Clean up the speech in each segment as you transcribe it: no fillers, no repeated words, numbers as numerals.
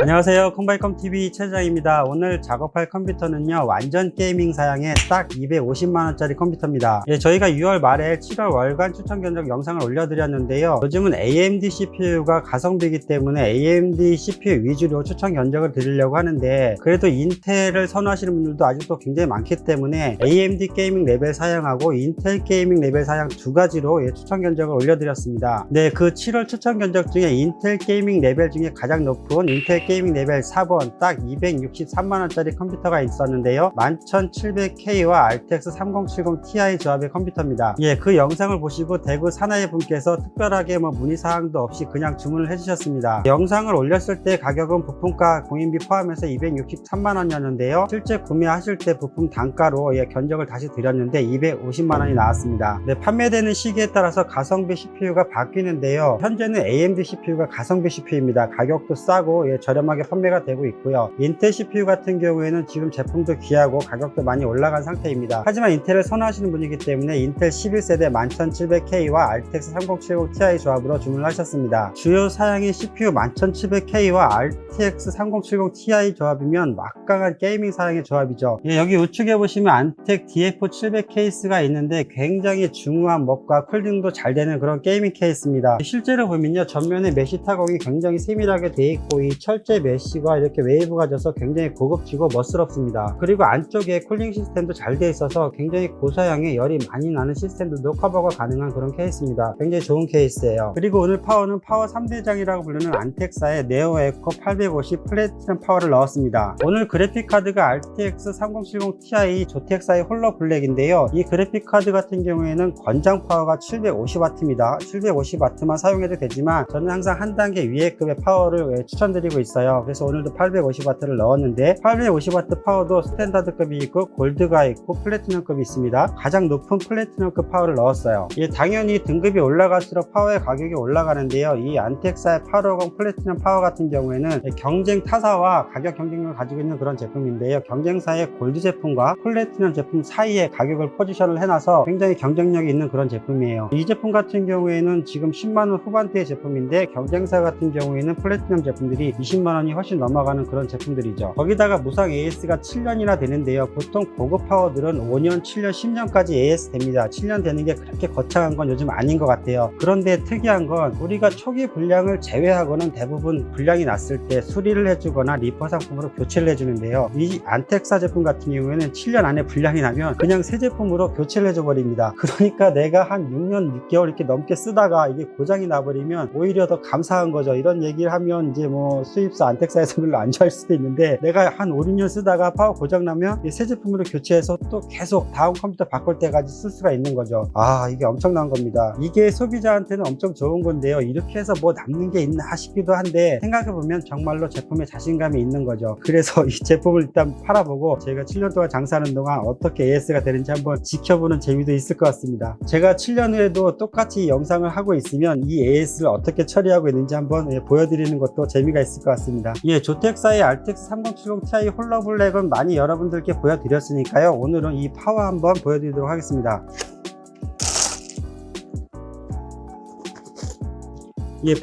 안녕하세요, 컴바이컴TV 최장입니다. 오늘 작업할 컴퓨터는요, 완전 게이밍 사양의 딱 250만원짜리 컴퓨터입니다. 저희가 6월 말에 7월 월간 추천 견적 영상을 올려드렸는데요, 요즘은 AMD CPU가 가성비이기 때문에 AMD CPU 위주로 추천 견적을 드리려고 하는데, 그래도 인텔을 선호하시는 분들도 아직도 굉장히 많기 때문에 AMD 게이밍 레벨 사양하고 인텔 게이밍 레벨 사양 두 가지로 추천 견적을 올려드렸습니다. 네, 그 7월 추천 견적 중에 인텔 게이밍 레벨 중에 가장 높은 인텔 게이밍 레벨 4번 딱 263만원짜리 컴퓨터가 있었는데요, 11700K와 RTX 3070 Ti 조합의 컴퓨터입니다. 그 영상을 보시고 대구 사나이 분께서 특별하게 문의사항도 없이 그냥 주문을 해주셨습니다. 영상을 올렸을 때 가격은 부품가 공인비 포함해서 263만원이었는데요, 실제 구매하실 때 부품 단가로 견적을 다시 드렸는데 250만원이 나왔습니다. 판매되는 시기에 따라서 가성비 CPU가 바뀌는데요, 현재는 AMD CPU가 가성비 CPU입니다. 가격도 싸고 저렴하게 판매가 되고 있고요. 인텔 CPU 같은 경우에는 지금 제품도 귀하고 가격도 많이 올라간 상태입니다. 하지만 인텔을 선호하시는 분이기 때문에 인텔 11세대 11700K와 RTX 3070 Ti 조합으로 주문을 하셨습니다. 주요 사양의 CPU 11700K와 RTX 3070 Ti 조합이면 막강한 게이밍 사양의 조합이죠. 여기 우측에 보시면 안텍 DF700 케이스가 있는데 굉장히 중후한 먹과 쿨링도 잘 되는 그런 게이밍 케이스입니다. 실제로 보면요, 전면에 메쉬 타공이 굉장히 세밀하게 되어 있고, 이 철제 메쉬가 이렇게 웨이브가 져서 굉장히 고급지고 멋스럽습니다. 그리고 안쪽에 쿨링 시스템도 잘 되어 있어서 굉장히 고사양의 열이 많이 나는 시스템들도 커버가 가능한 그런 케이스입니다. 굉장히 좋은 케이스예요. 그리고 오늘 파워는 파워 3대장이라고 부르는 안텍사의 네오 에코 850 플래티넘 파워를 넣었습니다. 오늘 그래픽 카드가 RTX 3070 Ti 조텍사의 홀로 블랙인데요, 이 그래픽 카드 같은 경우에는 권장 파워가 750W입니다. 750W만 사용해도 되지만 저는 항상 한 단계 위에 급의 파워를 추천드리고 있어요. 그래서 오늘도 850W를 넣었는데, 850W 파워도 스탠다드급이 있고 골드가 있고 플래티넘급이 있습니다. 가장 높은 플래티넘급 파워를 넣었어요. 당연히 등급이 올라갈수록 파워의 가격이 올라가는데요, 이 안텍사의 850 플래티넘 파워 같은 경우에는 경쟁 타사와 가격 경쟁력을 가지고 있는 그런 제품인데요, 경쟁사의 골드 제품과 플래티넘 제품 사이에 가격을 포지션을 해놔서 굉장히 경쟁력이 있는 그런 제품이에요. 이 제품 같은 경우에는 지금 10만원 후반대의 제품인데, 경쟁사 같은 경우에는 플래티넘 제품들이 20만원이 훨씬 넘어가는 그런 제품들이죠. 거기다가 무상 AS가 7년이나 되는데요, 보통 고급 파워들은 5년, 7년, 10년까지 AS 됩니다. 7년 되는 게 그렇게 거창한 건 요즘 아닌 것 같아요. 그런데 특이한 건 우리가 초기 불량을 제외하고는 대부분 불량이 났을 때 수리를 해주거나 리퍼 상품으로 교체를 해주는데요, 이 안텍사 제품 같은 경우에는 7년 안에 불량이 나면 그냥 새 제품으로 교체를 해줘 버립니다. 그러니까 내가 한 6년 6개월 이렇게 넘게 쓰다가 이게 고장이 나버리면 오히려 더 감사한 거죠. 이런 얘기를 하면 이제 수입사 안텍사에서 별로 안 좋아할 수도 있는데, 내가 한 5, 6년 쓰다가 파워 고장 나면 새 제품으로 교체해서 또 계속 다음 컴퓨터 바꿀 때까지 쓸 수가 있는 거죠. 이게 엄청난 겁니다. 이게 소비자한테는 엄청 좋은 건데요, 이렇게 해서 남는 게 있나 싶기도 한데, 생각해보면 정말로 제품에 자신감이 있는 거죠. 그래서 이 제품을 일단 팔아보고 제가 7년 동안 장사하는 동안 어떻게 AS가 되는지 한번 지켜보는 재미도 있을 것 같습니다. 제가 7년 후에도 똑같이 영상을 하고 있으면 이 AS를 어떻게 처리하고 있는지 한번 보여드리는 것도 재미가 있을 것 같습니다. 조텍사의 RTX 3070 Ti 홀로블랙은 많이 여러분들께 보여드렸으니까요, 오늘은 이 파워 한번 보여드리도록 하겠습니다.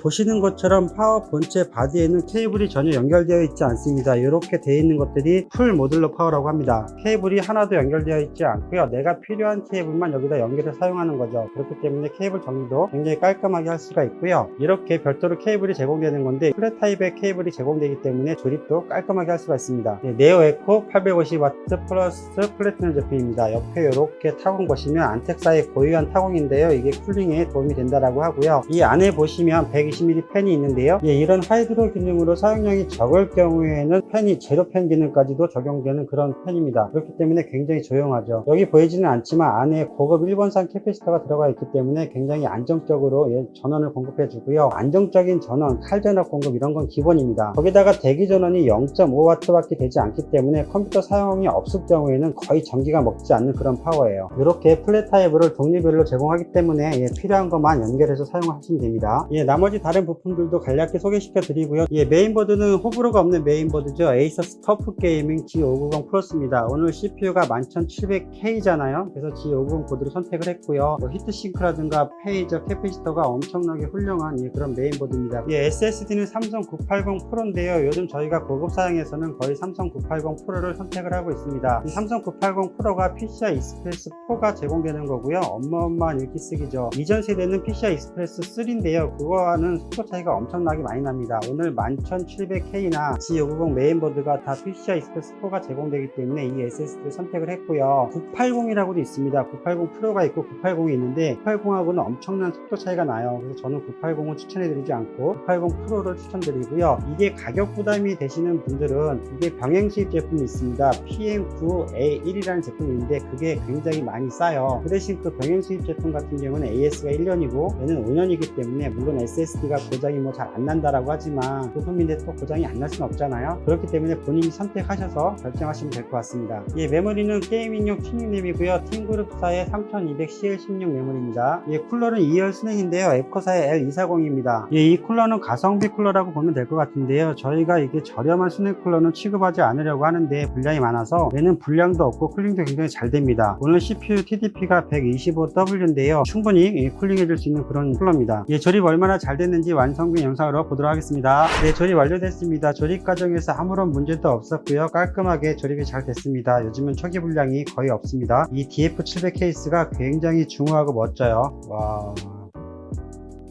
보시는 것처럼 파워 본체 바디에는 케이블이 전혀 연결되어 있지 않습니다. 이렇게 되어 있는 것들이 풀 모듈러 파워라고 합니다. 케이블이 하나도 연결되어 있지 않고요, 내가 필요한 케이블만 여기다 연결해서 사용하는 거죠. 그렇기 때문에 케이블 정리도 굉장히 깔끔하게 할 수가 있고요, 이렇게 별도로 케이블이 제공되는 건데 플랫 타입의 케이블이 제공되기 때문에 조립도 깔끔하게 할 수가 있습니다. 네오 에코 850W 플러스 플래티넘 제품입니다. 옆에 이렇게 타공 보시면 안텍사의 고유한 타공인데요, 이게 쿨링에 도움이 된다라고 하고요, 이 안에 보시면 120mm 팬이 있는데요, 이런 하이드로 기능으로 사용량이 적을 경우에는 팬이 제로 팬 기능까지도 적용되는 그런 팬입니다. 그렇기 때문에 굉장히 조용하죠. 여기 보이지는 않지만 안에 고급 일본산 캐패시터가 들어가 있기 때문에 굉장히 안정적으로 전원을 공급해 주고요, 안정적인 전원, 칼전압 공급 이런 건 기본입니다. 거기다가 대기 전원이 0.5W 밖에 되지 않기 때문에 컴퓨터 사용이 없을 경우에는 거의 전기가 먹지 않는 그런 파워예요. 이렇게 플랫 타입을 독립별로 제공하기 때문에 필요한 것만 연결해서 사용하시면 됩니다. 나머지 다른 부품들도 간략히 소개시켜 드리고요. 메인보드는 호불호가 없는 메인보드죠. 에이서스 터프 게이밍 G590 프로스입니다. 오늘 CPU가 11700K잖아요. 그래서 G590 보드를 선택을 했고요. 히트싱크라든가 페이저, 캐피시터가 엄청나게 훌륭한 그런 메인보드입니다. SSD는 삼성 980 프로인데요. 요즘 저희가 고급 사양에서는 거의 삼성 980 프로를 선택을 하고 있습니다. 이 삼성 980 프로가 PCI Express 4가 제공되는 거고요. 어마어마한 읽기쓰기죠. 이전 세대는 PCI Express 3인데요. 그거와는 속도 차이가 엄청나게 많이 납니다. 오늘 11700K나 G590 메인보드가 다 PCI Express 4가 제공되기 때문에 이 SSD를 선택을 했고요. 980이라고도 있습니다. 980 프로가 있고 980이 있는데 980하고는 엄청난 속도 차이가 나요. 그래서 저는 980을 추천해드리지 않고 980 프로를 추천드리고요. 이게 가격 부담이 되시는 분들은 이게 병행 수입 제품이 있습니다. PM9A1이라는 제품인데 그게 굉장히 많이 싸요. 그 대신 그 병행 수입 제품 같은 경우는 AS가 1년이고 얘는 5년이기 때문에 물론 SSD가 고장이 잘 안 난다라고 하지만 부품인데 또 고장이 안 날 수는 없잖아요. 그렇기 때문에 본인이 선택하셔서 결정하시면 될 것 같습니다. 메모리는 게이밍용 튜닝 램이고요. 팀그룹사의 3200CL16 메모리입니다. 쿨러는 2열 순행인데요. 에코사의 L240입니다. 이 쿨러는 가성비 쿨러라고 보면 될 것 같은데요. 저희가 이게 저렴한 순행 쿨러는 취급하지 않으려고 하는데 분량이 많아서 얘는 분량도 없고 쿨링도 굉장히 잘 됩니다. 오늘 CPU TDP가 125W인데요. 충분히 쿨링해줄 수 있는 그런 쿨러입니다. 조립 얼마나 잘 됐는지 완성된 영상으로 보도록 하겠습니다. 조립 완료됐습니다. 조립 과정에서 아무런 문제도 없었고요. 깔끔하게 조립이 잘 됐습니다. 요즘은 초기 분량이 거의 없습니다. 이 DF700 케이스가 굉장히 중후하고 멋져요. 와.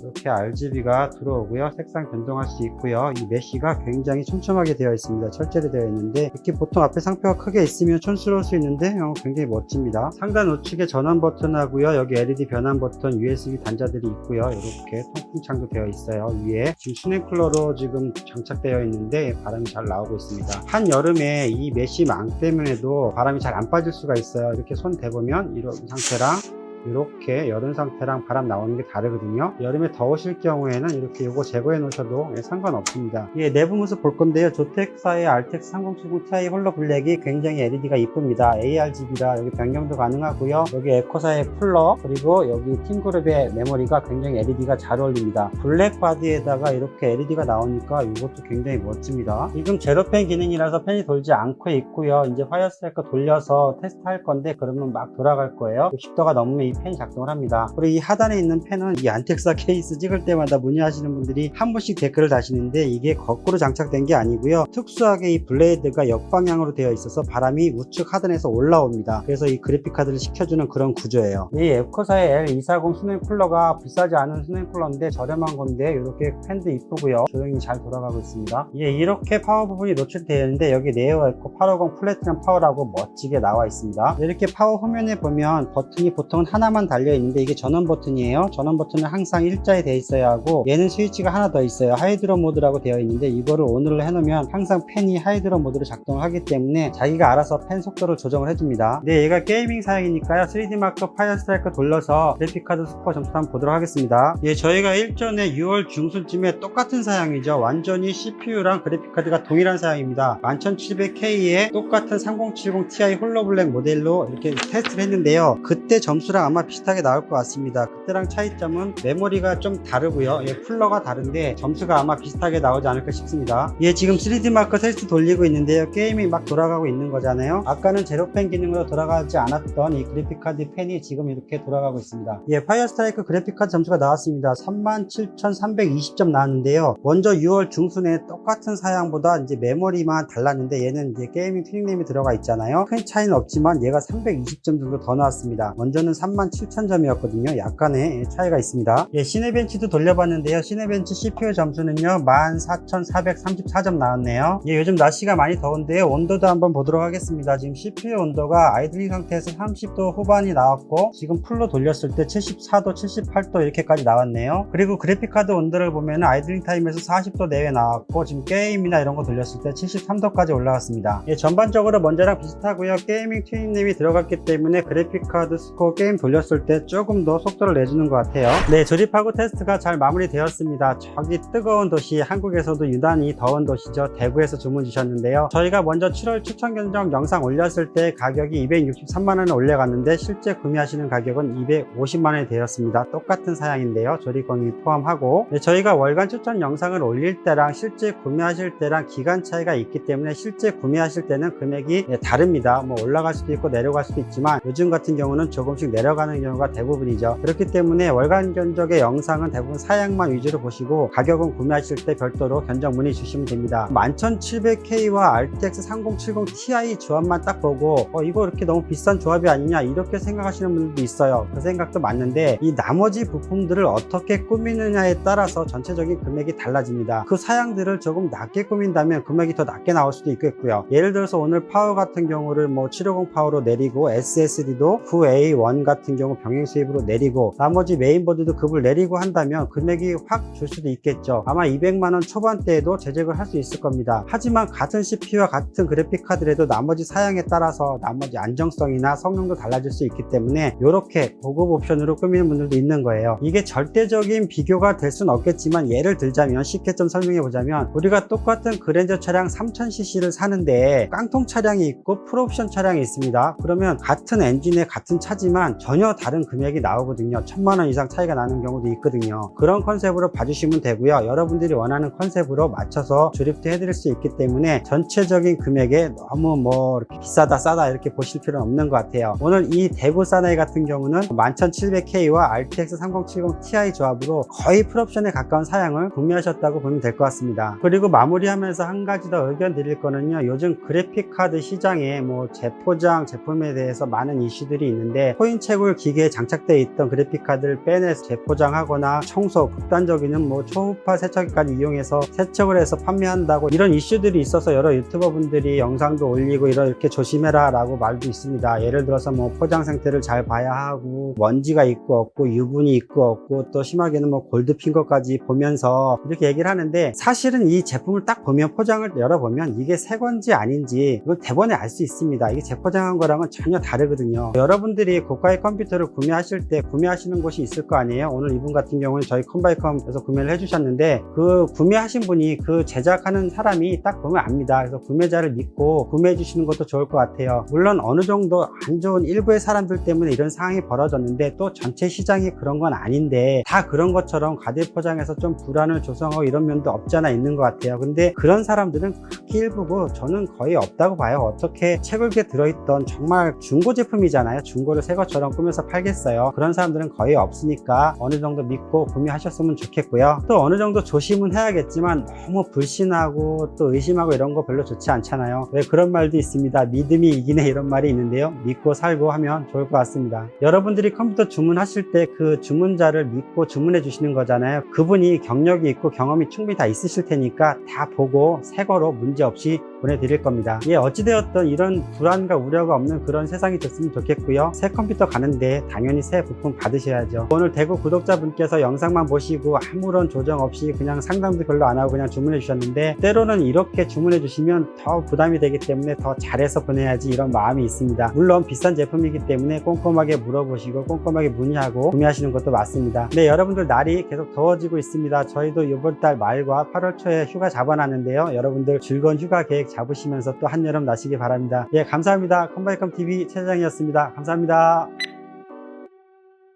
이렇게 RGB가 들어오고요. 색상 변동할 수 있고요. 이 메쉬가 굉장히 촘촘하게 되어 있습니다. 철제로 되어 있는데 이렇게 보통 앞에 상표가 크게 있으면 촌스러울 수 있는데 굉장히 멋집니다. 상단 우측에 전원 버튼하고요. 여기 LED 변환 버튼, USB 단자들이 있고요. 이렇게 통풍창도 되어 있어요. 위에 지금 순행 쿨러로 지금 장착되어 있는데 바람이 잘 나오고 있습니다. 한여름에 이 메쉬망 때문에도 바람이 잘 안 빠질 수가 있어요. 이렇게 손 대보면 이런 상태랑 이렇게 여름 상태랑 바람 나오는 게 다르거든요. 여름에 더우실 경우에는 이렇게 요거 제거해 놓으셔도 상관없습니다. 내부 모습 볼 건데요. 조텍사의 RTX 3070 Ti 홀로 블랙이 굉장히 LED가 이쁩니다. ARGB라 여기 변경도 가능하고요. 여기 에코사의 쿨러 그리고 여기 팀그룹의 메모리가 굉장히 LED가 잘 어울립니다. 블랙 바디에다가 이렇게 LED가 나오니까 이것도 굉장히 멋집니다. 지금 제로팬 기능이라서 팬이 돌지 않고 있고요. 이제 파이어스트라이커 돌려서 테스트 할 건데 그러면 막 돌아갈 거예요. 60도가 넘으면 이 팬이 작동을 합니다. 그리고 이 하단에 있는 팬은 이 안텍사 케이스 찍을 때마다 문의하시는 분들이 한 분씩 댓글을 다시는데 이게 거꾸로 장착된 게 아니고요. 특수하게 이 블레이드가 역방향으로 되어 있어서 바람이 우측 하단에서 올라옵니다. 그래서 이 그래픽카드를 식혀주는 그런 구조예요. 이 에코사의 L240 수냉 쿨러가 비싸지 않은 수냉 쿨러인데 저렴한 건데 이렇게 팬도 이쁘고요. 조용히 잘 돌아가고 있습니다. 이렇게 파워 부분이 노출되어 있는데 여기 네오 에코 850 플래티넘 파워라고 멋지게 나와 있습니다. 이렇게 파워 화면에 보면 버튼이 보통은 하나만 달려 있는데 이게 전원 버튼이에요. 전원 버튼은 항상 일자에 되어 있어야 하고 얘는 스위치가 하나 더 있어요. 하이드로 모드라고 되어 있는데 이거를 ON으로 해놓으면 항상 팬이 하이드로 모드로 작동을 하기 때문에 자기가 알아서 팬 속도를 조정을 해줍니다. 얘가 게이밍 사양이니까요. 3D마크 파이어스트라이커 돌려서 그래픽카드 스코어 점수 한번 보도록 하겠습니다. 저희가 일전에 6월 중순쯤에 똑같은 사양이죠. 완전히 CPU랑 그래픽카드가 동일한 사양입니다. 11700K에 똑같은 3070 Ti 홀로블랙 모델로 이렇게 테스트를 했는데요. 그때 점수랑 아마 비슷하게 나올 것 같습니다. 그때랑 차이점은 메모리가 좀 다르고요. 쿨러가 다른데 점수가 아마 비슷하게 나오지 않을까 싶습니다. 지금 3D마크 테스트 돌리고 있는데요. 게임이 막 돌아가고 있는 거잖아요. 아까는 제로팬 기능으로 돌아가지 않았던 이 그래픽카드 팬이 지금 이렇게 돌아가고 있습니다. 파이어스트라이크 그래픽카드 점수가 나왔습니다. 37,320점 나왔는데요. 먼저 6월 중순에 똑같은 사양보다 이제 메모리만 달랐는데 얘는 이제 게이밍 튜닝램이 들어가 있잖아요. 큰 차이는 없지만 얘가 320점 정도 더 나왔습니다. 먼저는 37,000점이었거든요. 약간의 차이가 있습니다. 시네벤치도 돌려봤는데요. 시네벤치 CPU 점수는요 14,434점 나왔네요. 요즘 날씨가 많이 더운데요. 온도도 한번 보도록 하겠습니다. 지금 CPU 온도가 아이들링 상태에서 30도 후반이 나왔고 지금 풀로 돌렸을 때 74도, 78도 이렇게까지 나왔네요. 그리고 그래픽카드 온도를 보면 아이들링 타임에서 40도 내외 나왔고 지금 게임이나 이런 거 돌렸을 때 73도까지 올라갔습니다. 전반적으로 먼저랑 비슷하고요. 게이밍 튜닝램이 들어갔기 때문에 그래픽카드 스코어 게임 돌 올렸을 때 조금 더 속도를 내주는 것 같아요. 네, 조립하고 테스트가 잘 마무리되었습니다. 저기 뜨거운 도시, 한국에서도 유난히 더운 도시죠. 대구에서 주문 주셨는데요. 저희가 먼저 7월 추천 견적 영상 올렸을 때 가격이 263만원에 올려갔는데 실제 구매하시는 가격은 250만원이 되었습니다. 똑같은 사양인데요. 조립공이 포함하고. 네, 저희가 월간 추천 영상을 올릴 때랑 실제 구매하실 때랑 기간 차이가 있기 때문에 실제 구매하실 때는 금액이 다릅니다. 뭐 올라갈 수도 있고 내려갈 수도 있지만 요즘 같은 경우는 조금씩 내려가는 경우가 대부분이죠. 그렇기 때문에 월간 견적의 영상은 대부분 사양만 위주로 보시고 가격은 구매하실 때 별도로 견적 문의 주시면 됩니다. 11700K와 RTX 3070 Ti 조합만 딱 보고 이거 이렇게 너무 비싼 조합이 아니냐 이렇게 생각하시는 분들도 있어요. 그 생각도 맞는데 이 나머지 부품들을 어떻게 꾸미느냐에 따라서 전체적인 금액이 달라집니다. 그 사양들을 조금 낮게 꾸민다면 금액이 더 낮게 나올 수도 있겠고요. 예를 들어서 오늘 파워 같은 경우를 뭐 750 파워로 내리고 SSD도 9A1 같은 경우 병행 수입으로 내리고 나머지 메인보드도 급을 내리고 한다면 금액이 확 줄 수도 있겠죠. 아마 200만원 초반대에도 제작을 할 수 있을 겁니다. 하지만 같은 CPU와 같은 그래픽 카드라도 나머지 사양에 따라서 나머지 안정성이나 성능도 달라질 수 있기 때문에 이렇게 고급 옵션으로 꾸미는 분들도 있는 거예요. 이게 절대적인 비교가 될 수는 없겠지만 예를 들자면 쉽게 좀 설명해 보자면 우리가 똑같은 그랜저 차량 3000cc를 사는데 깡통 차량이 있고 풀옵션 차량이 있습니다. 그러면 같은 엔진에 같은 차지만 전혀 다른 금액이 나오거든요. 1000만원 이상 차이가 나는 경우도 있거든요. 그런 컨셉으로 봐주시면 되고요. 여러분들이 원하는 컨셉으로 맞춰서 조립도 해드릴 수 있기 때문에 전체적인 금액에 너무 뭐 이렇게 비싸다 싸다 이렇게 보실 필요는 없는 것 같아요. 오늘 이 대구 사나이 같은 경우는 11700K와 RTX 3070 Ti 조합으로 거의 풀옵션에 가까운 사양을 구매하셨다고 보면 될 것 같습니다. 그리고 마무리하면서 한 가지 더 의견 드릴 거는요. 요즘 그래픽카드 시장에 뭐 재포장 제품에 대해서 많은 이슈들이 있는데 코인 채굴 기계에 장착되어 있던 그래픽카드를 빼내서 재포장하거나 청소, 극단적인 뭐 초음파 세척기까지 이용해서 세척을 해서 판매한다고 이런 이슈들이 있어서 여러 유튜버 분들이 영상도 올리고 이렇게 조심해라 라고 말도 있습니다. 예를 들어서 뭐 포장 상태를 잘 봐야 하고 먼지가 있고 없고 유분이 있고 없고 또 심하게는 뭐 골드핀 것까지 보면서 이렇게 얘기를 하는데 사실은 이 제품을 딱 보면 포장을 열어보면 이게 새 건지 아닌지 이걸 대번에 알 수 있습니다. 이게 재포장한 거랑은 전혀 다르거든요. 여러분들이 고가의 컴퓨터를 구매하실 때 구매하시는 곳이 있을 거 아니에요. 오늘 이분 같은 경우는 저희 컴바이컴에서 구매를 해주셨는데 그 구매하신 분이 그 제작하는 사람이 딱 보면 압니다. 그래서 구매자를 믿고 구매해 주시는 것도 좋을 것 같아요. 물론 어느 정도 안 좋은 일부의 사람들 때문에 이런 상황이 벌어졌는데 또 전체 시장이 그런 건 아닌데 다 그런 것처럼 과대포장해서 좀 불안을 조성하고 이런 면도 없지 않아 있는 것 같아요. 근데 그런 사람들은 극히 일부고 저는 거의 없다고 봐요. 어떻게 채굴기에 들어있던 정말 중고 제품이잖아요. 중고를 새 것처럼 꾸며서 팔겠어요. 그런 사람들은 거의 없으니까 어느 정도 믿고 구매하셨으면 좋겠고요. 또 어느 정도 조심은 해야겠지만 너무 불신하고 또 의심하고 이런 거 별로 좋지 않잖아요. 왜 그런 말도 있습니다. 믿음이 이기네 이런 말이 있는데요. 믿고 살고 하면 좋을 것 같습니다. 여러분들이 컴퓨터 주문하실 때 그 주문자를 믿고 주문해 주시는 거잖아요. 그분이 경력이 있고 경험이 충분히 다 있으실 테니까 다 보고 새 거로 문제없이 보내드릴 겁니다. 예, 어찌되었든 이런 불안과 우려가 없는 그런 세상이 됐으면 좋겠고요. 새 컴퓨터 가는데 당연히 새 부품 받으셔야죠. 오늘 대구 구독자분께서 영상만 보시고 아무런 조정 없이 그냥 상담도 별로 안 하고 그냥 주문해 주셨는데 때로는 이렇게 주문해 주시면 더 부담이 되기 때문에 더 잘해서 보내야지 이런 마음이 있습니다. 물론 비싼 제품이기 때문에 꼼꼼하게 물어보시고 꼼꼼하게 문의하고 구매하시는 것도 맞습니다. 네, 여러분들 날이 계속 더워지고 있습니다. 저희도 이번 달 말과 8월 초에 휴가 잡아놨는데요. 여러분들 즐거운 휴가 계획 잡으시면서 또 한여름 나시기 바랍니다. 예, 감사합니다. 컴바이컴TV 최장이었습니다. 감사합니다.